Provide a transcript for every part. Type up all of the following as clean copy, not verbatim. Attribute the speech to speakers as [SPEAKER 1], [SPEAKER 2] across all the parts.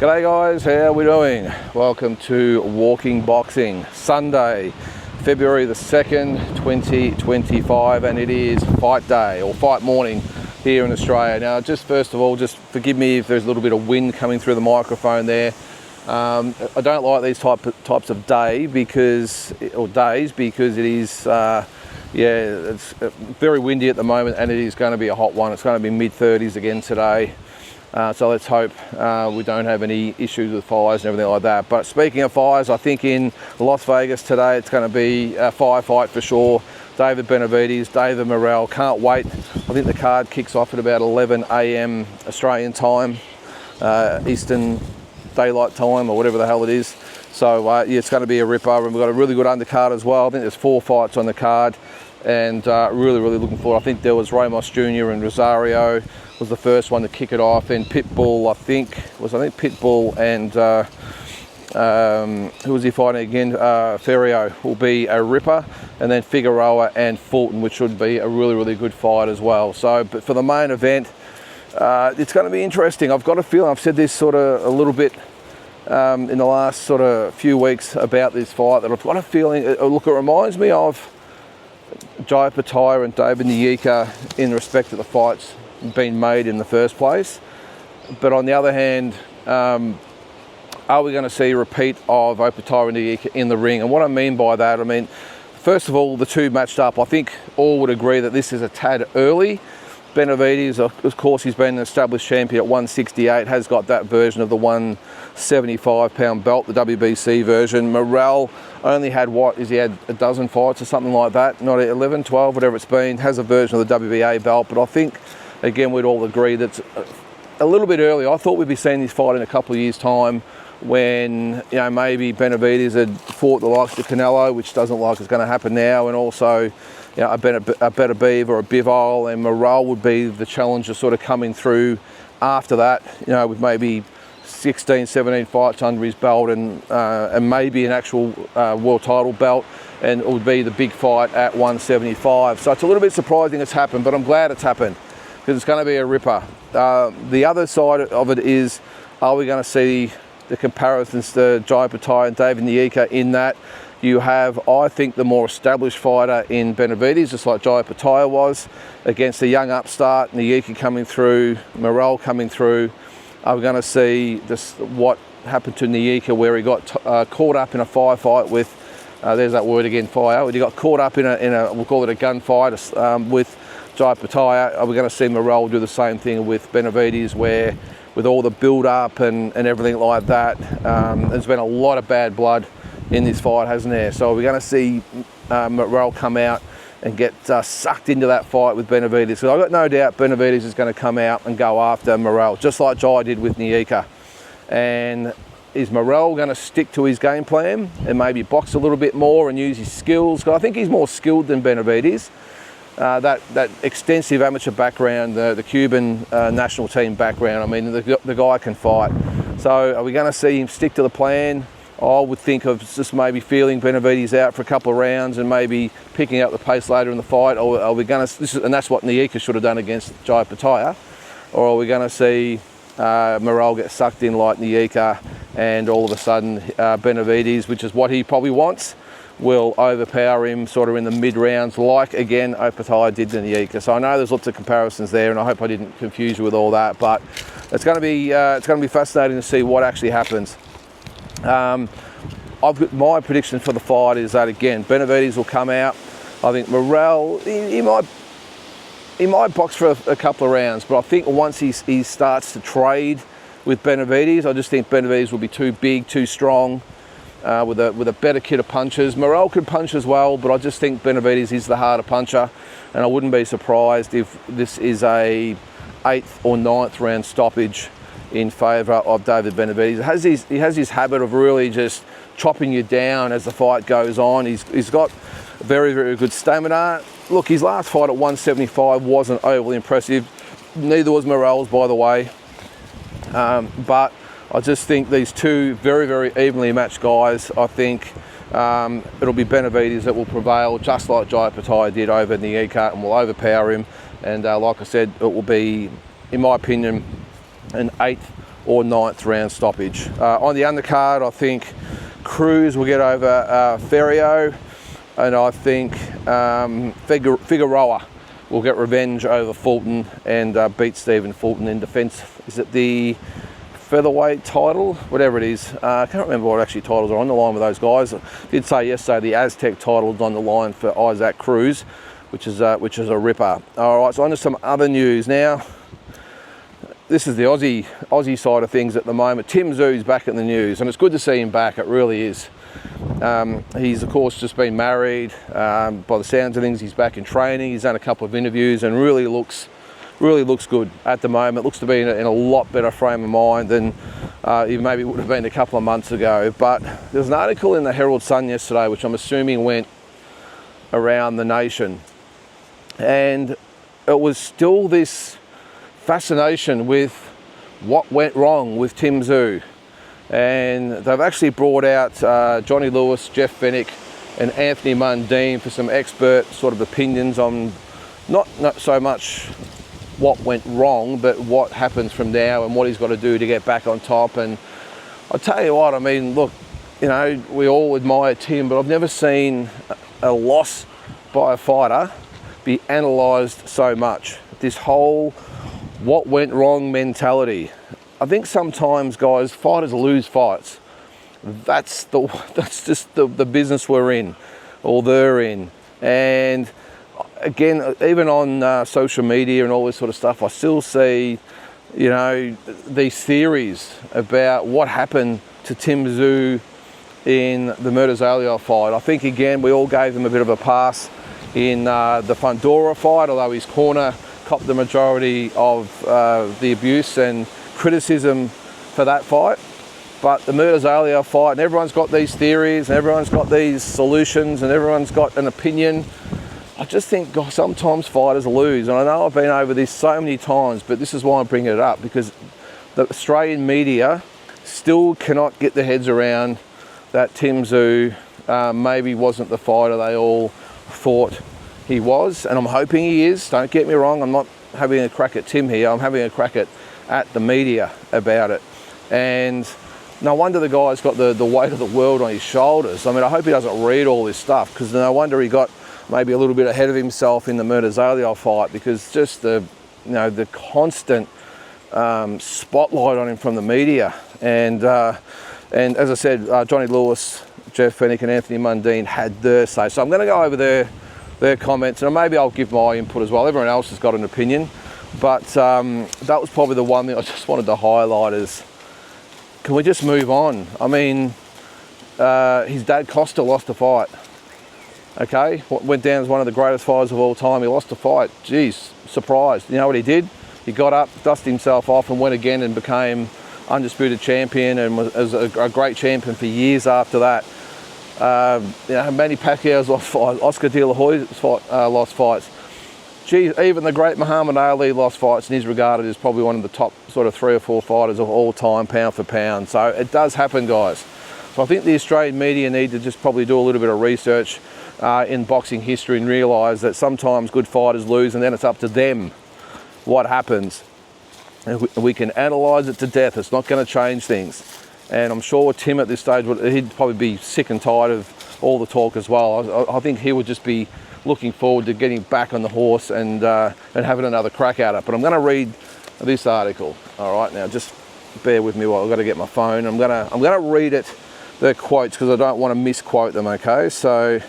[SPEAKER 1] G'day guys, how are we doing? Welcome to Walking Boxing, Sunday, February the 2nd, 2025, and it is fight day, or fight morning here in Australia. Now, just first of all, just forgive me if there's a little bit of wind coming through the microphone there. I don't like these types of days because it is, it's very windy at the moment, and it is going to be a hot one. It's going to be mid-30s again today. So let's hope we don't have any issues with fires and everything like that. But speaking of fires, I think in Las Vegas today it's going to be a firefight for sure. David Benavides, David Morell, can't wait. I think the card kicks off at about 11 a.m. Australian time, Eastern Daylight Time, or whatever the hell it is. So yeah, it's going to be a ripper, and we've got a really good undercard as well. I think there's 4 fights on the card, and really looking forward. I think there was Ramos Jr. and Rosario was the first one to kick it off, and Pitbull, I think Pitbull and who was he fighting again? Ferrio will be a ripper, and then Figueroa and Fulton, which should be a really good fight as well. So, but for the main event, it's going to be interesting. I've got a feeling, I've said this sort of a little bit in the last sort of few weeks about this fight, that I've got a feeling, look, it reminds me of Jai Pataya and David Nyika in respect to the fights been made in the first place. But on the other hand, are we going to see a repeat of Opataya and Nyika in the ring? And what I mean by that, I mean, first of all, the two matched up. I think all would agree that this is a tad early. Benavides, of course, he's been an established champion at 168, has got that version of the 175-pound belt, the WBC version. Morell only had, he had a dozen fights or something like that, not 11, 12, whatever it's been, has a version of the WBA belt. But I think, again, we'd all agree that's a little bit early. I thought we'd be seeing this fight in a couple of years' time, when, you know, maybe Benavides had fought the likes of Canelo, which doesn't look like it's going to happen now, and also, you know, a better Beav or a Bivol, and Morell would be the challenger sort of coming through after that, you know, with maybe 16, 17 fights under his belt, and maybe an actual world title belt, and it would be the big fight at 175. So it's a little bit surprising it's happened, but I'm glad it's happened, because it's going to be a ripper. The other side of it is, are we going to see the comparisons to Jai Pataya and David Nyika, in that you have, I think, the more established fighter in Benavides, just like Jai Pataya was, against the young upstart, Nyika coming through, Morell coming through. Are we going to see this, what happened to Nyika, where he got caught up in a firefight with, there's that word again, fire. He got caught up in a we'll call it a gunfight with Jai Pataya. Are we going to see Morell do the same thing with Benavides, where with all the build-up and everything like that, there's been a lot of bad blood in this fight, hasn't there? So we're going to see Morell come out and get sucked into that fight with Benavides. So I've got no doubt Benavides is going to come out and go after Morell, just like Jai did with Nyika. And is Morell going to stick to his game plan and maybe box a little bit more and use his skills? Because I think he's more skilled than Benavides. That extensive amateur background, the Cuban national team background, I mean, the guy can fight. So are we going to see him stick to the plan? I would think of just maybe feeling Benavides out for a couple of rounds and maybe picking up the pace later in the fight. Or are we going to, and that's what Nyika should have done against Jai Pataya, or are we going to see Morell get sucked in like Nyika, and all of a sudden Benavides, which is what he probably wants, will overpower him sort of in the mid-rounds, like, again, Opataya did to Nyika. So I know there's lots of comparisons there, and I hope I didn't confuse you with all that, but it's going to be fascinating to see what actually happens. I've got my prediction for the fight is that, again, Benavides will come out. I think Morell, he might box for a couple of rounds, but I think once he starts to trade with Benavides, I just think Benavides will be too big, too strong, with a better kit of punches. Morell could punch as well, but I just think Benavides is the harder puncher, and I wouldn't be surprised if this is a 8th or 9th round stoppage in favour of David Benavides. He has his habit of really just chopping you down as the fight goes on. He's got very good stamina. Look, his last fight at 175 wasn't overly impressive. Neither was Morell's, by the way. But I just think these two very evenly matched guys, I think it'll be Benavides that will prevail, just like Jai Pataya did over Nyika, and will overpower him. And like I said, it will be, in my opinion, an 8th or 9th round stoppage. On the undercard, I think Cruz will get over Ferrio, and I think Figueroa will get revenge over Fulton and beat Stephen Fulton in defence. Is it the featherweight title? Whatever it is. I can't remember what actually titles are on the line with those guys. I did say yesterday the Aztec title is on the line for Isaac Cruz, which is a ripper. All right, so on to some other news now. This is the Aussie side of things at the moment. Tszyu back in the news, and it's good to see him back. It really is. He's of course just been married. By the sounds of things, he's back in training. He's done a couple of interviews and really looks good at the moment. Looks to be in a lot better frame of mind than he maybe would have been a couple of months ago. But there was an article in the Herald Sun yesterday, which I'm assuming went around the nation, and it was still this fascination with what went wrong with Tszyu. And they've actually brought out Johnny Lewis, Jeff Fennick and Anthony Mundine for some expert sort of opinions on not so much what went wrong, but what happens from now and what he's got to do to get back on top. And I'll tell you what, I mean, look, you know, we all admire Tim, but I've never seen a loss by a fighter be analysed so much. This whole what went wrong mentality. I think sometimes, guys, fighters lose fights. That's just the business we're in, or they're in. And again, even on social media and all this sort of stuff, I still see, you know, these theories about what happened to Tszyu in the Morell fight. I think again we all gave him a bit of a pass in the Fundora fight, although his corner copped the majority of the abuse and criticism for that fight. But the Morell fight, and everyone's got these theories and everyone's got these solutions and everyone's got an opinion. I just think, God, sometimes fighters lose, and I know I've been over this so many times, but this is why I'm bringing it up, because the Australian media still cannot get their heads around that Tszyu maybe wasn't the fighter they all thought he was, and I'm hoping he is. Don't get me wrong, I'm not having a crack at Tim here, I'm having a crack at the media about it. And no wonder the guy's got the weight of the world on his shoulders. I mean, I hope he doesn't read all this stuff, because no wonder he got maybe a little bit ahead of himself in the Morell fight, because just the constant spotlight on him from the media. And as I said, Johnny Lewis, Jeff Fennick and Anthony Mundine had their say. So I'm going to go over their comments, and maybe I'll give my input as well. Everyone else has got an opinion, but that was probably the one thing I just wanted to highlight is, can we just move on? I mean, his dad Costa lost a fight. Okay, went down as one of the greatest fighters of all time. He lost a fight. Geez, surprised. You know what he did? He got up, dusted himself off and went again and became undisputed champion, and was a great champion for years after that. Manny Pacquiao's lost fights. Oscar De La Hoya's lost fights. Geez, even the great Muhammad Ali lost fights, and he's regarded as probably one of the top sort of 3 or 4 fighters of all time, pound for pound. So it does happen, guys. So I think the Australian media need to just probably do a little bit of research in boxing history and realise that sometimes good fighters lose, and then it's up to them what happens. And we can analyse it to death. It's not going to change things. And I'm sure Tim at this stage, he'd probably be sick and tired of all the talk as well. I think he would just be looking forward to getting back on the horse and having another crack at it. But I'm going to read this article. All right, now just bear with me while I've got to get my phone. I'm going to read it, the quotes, because I don't want to misquote them. Okay, so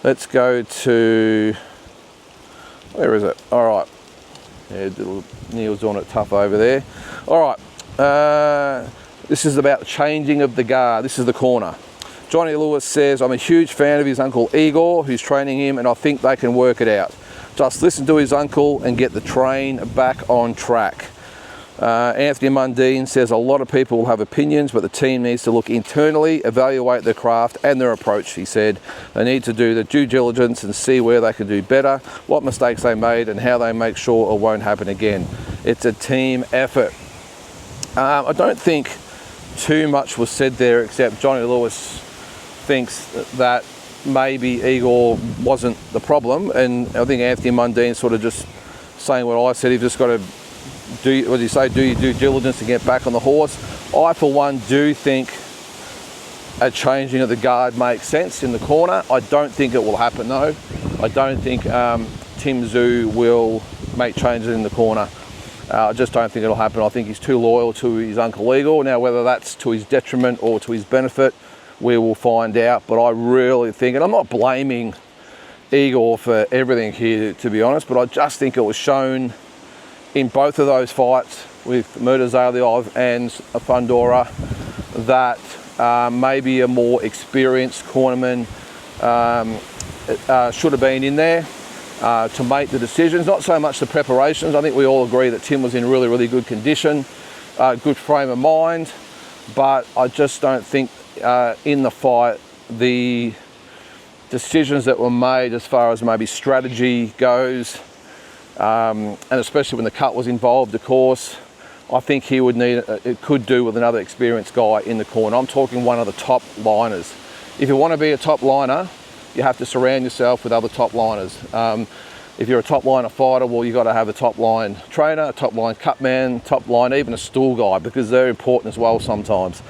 [SPEAKER 1] let's go to, where is it? All right. Yeah, Neil's doing it tough over there. All right. This is about the changing of the guard. This is the corner. Johnny Lewis says, I'm a huge fan of his uncle Igor, who's training him, and I think they can work it out. Just listen to his uncle and get the train back on track. Anthony Mundine says, a lot of people will have opinions, but the team needs to look internally, evaluate their craft and their approach, he said. They need to do the due diligence and see where they can do better, what mistakes they made and how they make sure it won't happen again. It's a team effort. I don't think too much was said there, except Johnny Lewis thinks that maybe Igor wasn't the problem, and I think Anthony Mundine sort of just saying what I said. He's just got to do your due diligence to get back on the horse. I, for one, do think a changing of the guard makes sense in the corner. I don't think it will happen though. I don't think Tszyu will make changes in the corner. I just don't think it'll happen. I think he's too loyal to his Uncle Eagle. Now, whether that's to his detriment or to his benefit, we will find out. But I really think, and I'm not blaming Eagle for everything here, to be honest, but I just think it was shown in both of those fights with Murtazalyov and Fundora that maybe a more experienced cornerman should have been in there to make the decisions. Not so much the preparations. I think we all agree that Tim was in really, really good condition, good frame of mind, but I just don't think in the fight the decisions that were made as far as maybe strategy goes, and especially when the cut was involved, of course, I think he would need, it could do with another experienced guy in the corner. I'm talking one of the top liners. If you want to be a top liner, you have to surround yourself with other top liners. If you're a top liner fighter, well, you've got to have a top line trainer, a top line cut man, top line, even a stool guy, because they're important as well sometimes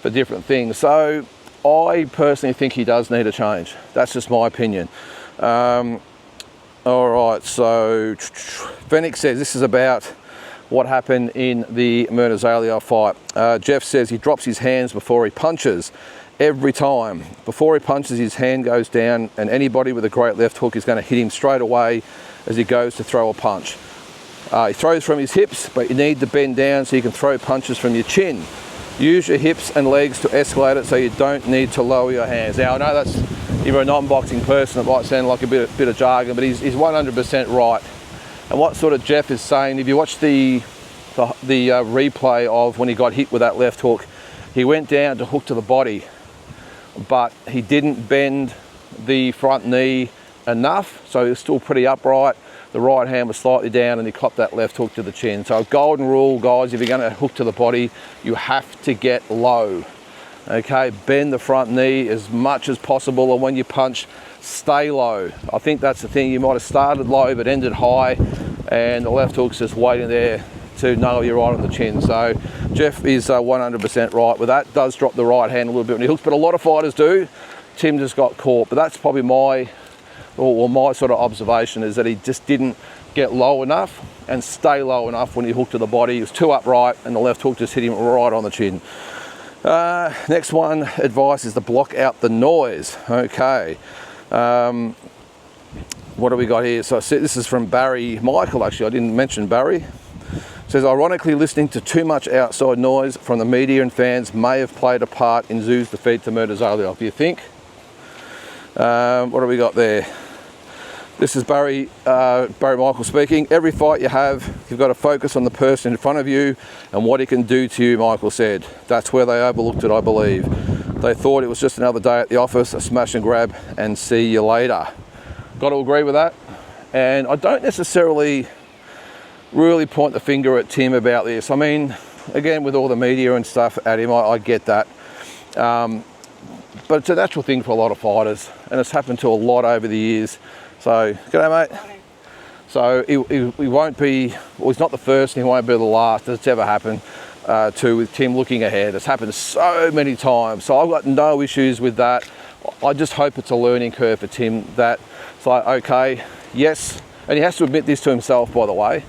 [SPEAKER 1] for different things. So I personally think he does need a change. That's just my opinion. All right, so Phoenix says this is about what happened in the Murtazalyov fight. Jeff says he drops his hands before he punches every time. Before he punches, his hand goes down, and anybody with a great left hook is going to hit him straight away as he goes to throw a punch. He throws from his hips, but you need to bend down so you can throw punches from your chin. Use your hips and legs to escalate it so you don't need to lower your hands. Now, I know that's, if you're a non-boxing person, it might sound like a bit of jargon, but he's 100% right. And what sort of Jeff is saying, if you watch the replay of when he got hit with that left hook, he went down to hook to the body, but he didn't bend the front knee enough, so he was still pretty upright. The right hand was slightly down and he copped that left hook to the chin. So a golden rule, guys, if you're going to hook to the body, you have to get low. Okay, bend the front knee as much as possible, and when you punch, stay low. I think that's the thing. You might have started low but ended high, and the left hook's just waiting there to nail you right on the chin. So Jeff is 100% right with that. Does drop the right hand a little bit when he hooks, but a lot of fighters do. Tim just got caught, but that's probably my sort of observation, is that he just didn't get low enough and stay low enough when he hooked to the body. He was too upright and the left hook just hit him right on the chin. Next one, advice is to block out the noise. Okay. What do we got here? So this is from Barry Michael, actually. I didn't mention Barry. It says, ironically, listening to too much outside noise from the media and fans may have played a part in Tszyu's defeat to Murtazalyov. Do you think? What do we got there? This is Barry Michael speaking. Every fight you have, you've got to focus on the person in front of you and what he can do to you, Michael said. That's where they overlooked it, I believe. They thought it was just another day at the office, a smash and grab, and see you later. Got to agree with that. And I don't necessarily really point the finger at Tim about this. I mean, again, with all the media and stuff at him, I get that. But it's a natural thing for a lot of fighters, and it's happened to a lot over the years. So, g'day, mate. So he won't be, well, he's not the first and he won't be the last that's ever happened with Tim looking ahead. It's happened so many times. So I've got no issues with that. I just hope it's a learning curve for Tim, that it's like, okay, yes, and he has to admit this to himself, by the way.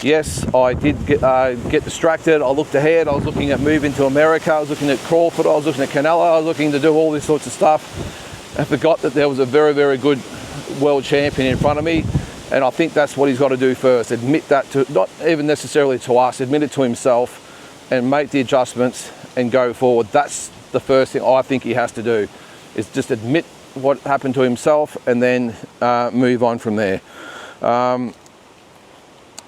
[SPEAKER 1] Yes, I did get distracted. I looked ahead. I was looking at moving to America. I was looking at Crawford. I was looking at Canelo. I was looking to do all this sorts of stuff. I forgot that there was a very, very good world champion in front of me. And I think that's what he's got to do first. Admit that to, not even necessarily to us, admit it to himself and make the adjustments and go forward. That's the first thing I think he has to do, is just admit what happened to himself and then move on from there.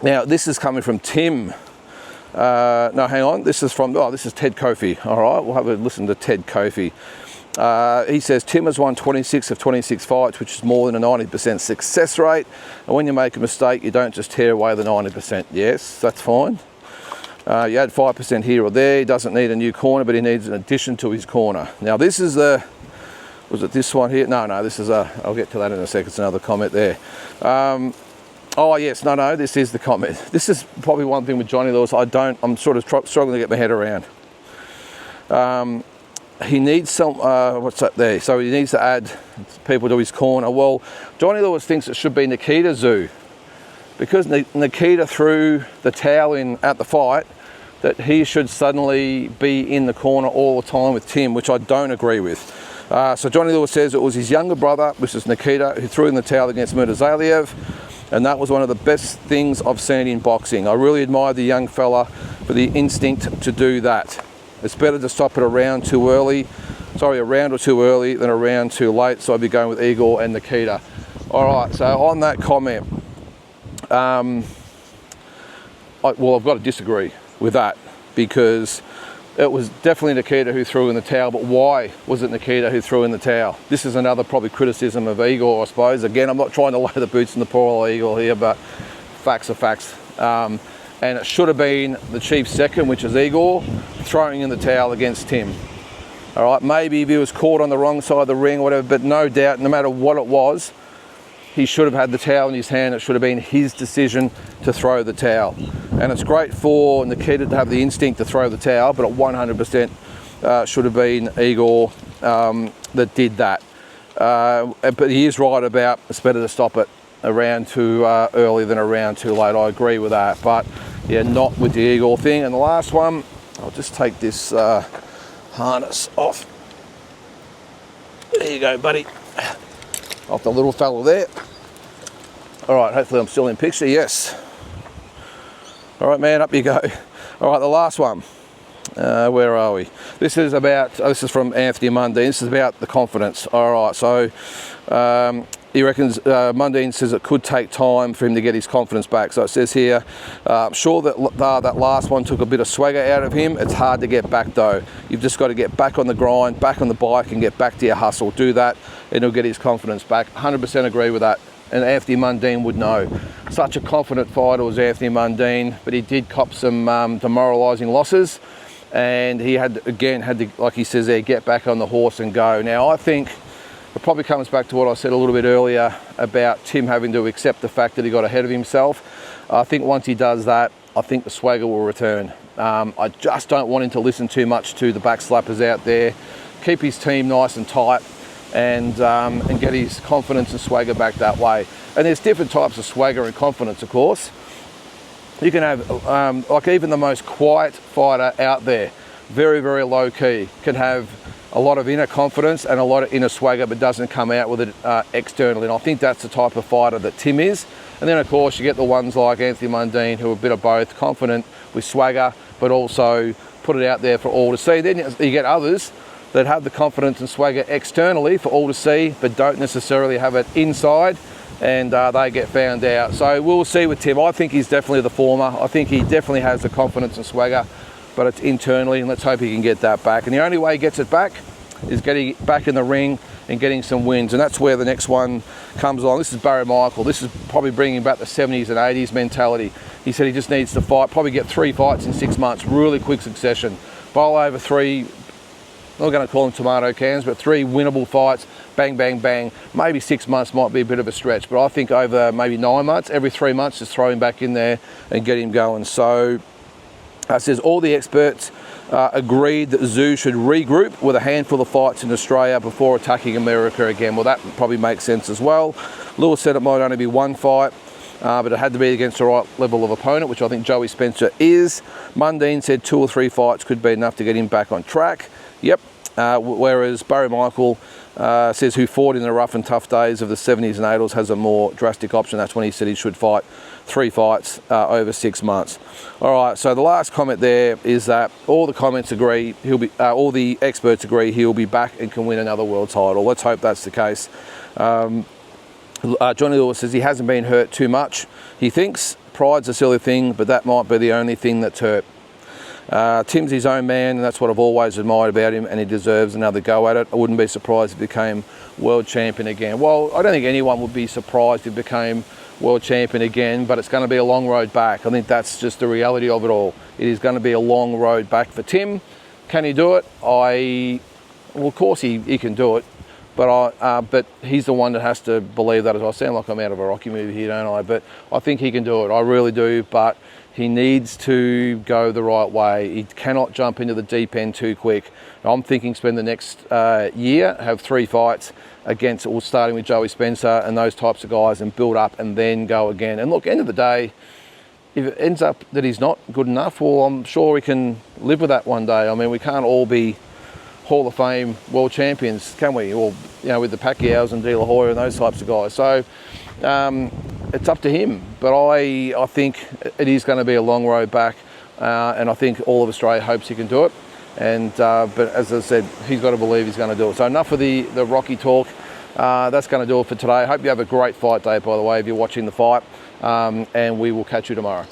[SPEAKER 1] Now, this is coming from Tim. No, hang on. This is Ted Kofi. All right, we'll have a listen to Ted Kofi. He says, Tim has won 26 of 26 fights, which is more than a 90% success rate. And when you make a mistake, you don't just tear away the 90%. Yes, that's fine. You add 5% here or there. He doesn't need a new corner, but he needs an addition to his corner. Now, this is was it this one here? No, this is I'll get to that in a second. It's another comment there. Oh yes, no, this is the comment. This is probably one thing with Johnny Lewis I'm sort of struggling to get my head around. He needs some, what's that there? So he needs to add people to his corner. Well, Johnny Lewis thinks it should be Nikita Tszyu, because Nikita threw the towel in at the fight, that he should suddenly be in the corner all the time with Tim, which I don't agree with. So Johnny Lewis says it was his younger brother, which is Nikita, who threw in the towel against Murtazaliev, and that was one of the best things I've seen in boxing. I really admired the young fella for the instinct to do that. It's better to stop it a round or two early than a round too late, so I'd be going with Igor and Nikita. All right, so on that comment, I've got to disagree with that, because it was definitely Nikita who threw in the towel, but why was it Nikita who threw in the towel? This is another probably criticism of Igor, I suppose. Again, I'm not trying to lay the boots in the poor old Igor here, but facts are facts. And it should have been the chief second, which is Igor, throwing in the towel against Tim. All right, maybe if he was caught on the wrong side of the ring or whatever, but no doubt, no matter what it was, he should have had the towel in his hand. It should have been his decision to throw the towel. And it's great for Nikita to have the instinct to throw the towel, but it 100% should have been Igor that did that. But he is right about it's better to stop it a round too early than a round too late. I agree with that. But yeah, not with the Igor thing. And the last one, I'll just take this harness off. There you go, buddy. Off the little fella there. All right, hopefully I'm still in picture, yes. All right, man, up you go. All right, the last one. Where are we? This is from Anthony Mundine. This is about the confidence. All right, so he reckons, Mundine says it could take time for him to get his confidence back. So it says here, sure that that last one took a bit of swagger out of him. It's hard to get back though. You've just got to get back on the grind, back on the bike, and get back to your hustle. Do that and he'll get his confidence back. 100% agree with that. And Anthony Mundine would know. Such a confident fighter was Anthony Mundine, but he did cop some demoralising losses. And he had to, like he says there, get back on the horse and go. Now, I think it probably comes back to what I said a little bit earlier about Tim having to accept the fact that he got ahead of himself. I think once he does that, I think the swagger will return. I just don't want him to listen too much to the backslappers out there. Keep his team nice and tight and get his confidence and swagger back that way. And there's different types of swagger and confidence, of course. You can have, like even the most quiet fighter out there, very, very low key, can have a lot of inner confidence and a lot of inner swagger, but doesn't come out with it externally. And I think that's the type of fighter that Tim is. And then of course you get the ones like Anthony Mundine, who are a bit of both, confident with swagger, but also put it out there for all to see. Then you get others that have the confidence and swagger externally for all to see, but don't necessarily have it inside, and they get found out. So we'll see with Tim. I think he's definitely the former. I think he definitely has the confidence and swagger, but it's internally, and let's hope he can get that back. And the only way he gets it back is getting it back in the ring and getting some wins, and that's where the next one comes along. This is Barry Michael. This is probably bringing back the 70s and 80s mentality. He said he just needs to fight, probably get 3 fights in 6 months, really quick succession. Bowl over 3, I'm not going to call them tomato cans, but 3 winnable fights, bang, bang, bang. Maybe 6 months might be a bit of a stretch, but I think over maybe 9 months, every 3 months, just throw him back in there and get him going. So it says all the experts agreed that Tszyu should regroup with a handful of fights in Australia before attacking America again. Well, that probably makes sense as well. Lewis said it might only be 1 fight, but it had to be against the right level of opponent, which I think Joey Spencer is. Mundine said 2 or 3 fights could be enough to get him back on track. Yep. Whereas Barry Michael says, who fought in the rough and tough days of the 70s and 80s, has a more drastic option. That's when he said he should fight 3 fights over 6 months. All right, so the last comment there is that all the comments agree all the experts agree he'll be back and can win another world title. Let's hope that's the case. Johnny Lewis says he hasn't been hurt too much. He thinks pride's a silly thing, but that might be the only thing that's hurt. Tim's his own man, and that's what I've always admired about him, and he deserves another go at it. I wouldn't be surprised if he became world champion again. Well, I don't think anyone would be surprised if he became world champion again, but it's going to be a long road back. I think that's just the reality of it all. It is going to be a long road back for Tim. Can he do it? Well, of course he can do it, But he's the one that has to believe that as well. I sound like I'm out of a Rocky movie here, don't I? But I think he can do it. I really do. But he needs to go the right way. He cannot jump into the deep end too quick. I'm thinking spend the next year, have 3 fights against, or starting with Joey Spencer and those types of guys, and build up and then go again. And look, end of the day, if it ends up that he's not good enough, well, I'm sure we can live with that one day. I mean, we can't all be Hall of Fame world champions, can we? Or, you know, with the Pacquiaos and De La Hoya and those types of guys. So it's up to him. But I think it is going to be a long road back, and I think all of Australia hopes he can do it. And but as I said, he's got to believe he's going to do it. So enough of the Rocky talk. That's going to do it for today. I hope you have a great fight day, by the way, if you're watching the fight. And we will catch you tomorrow.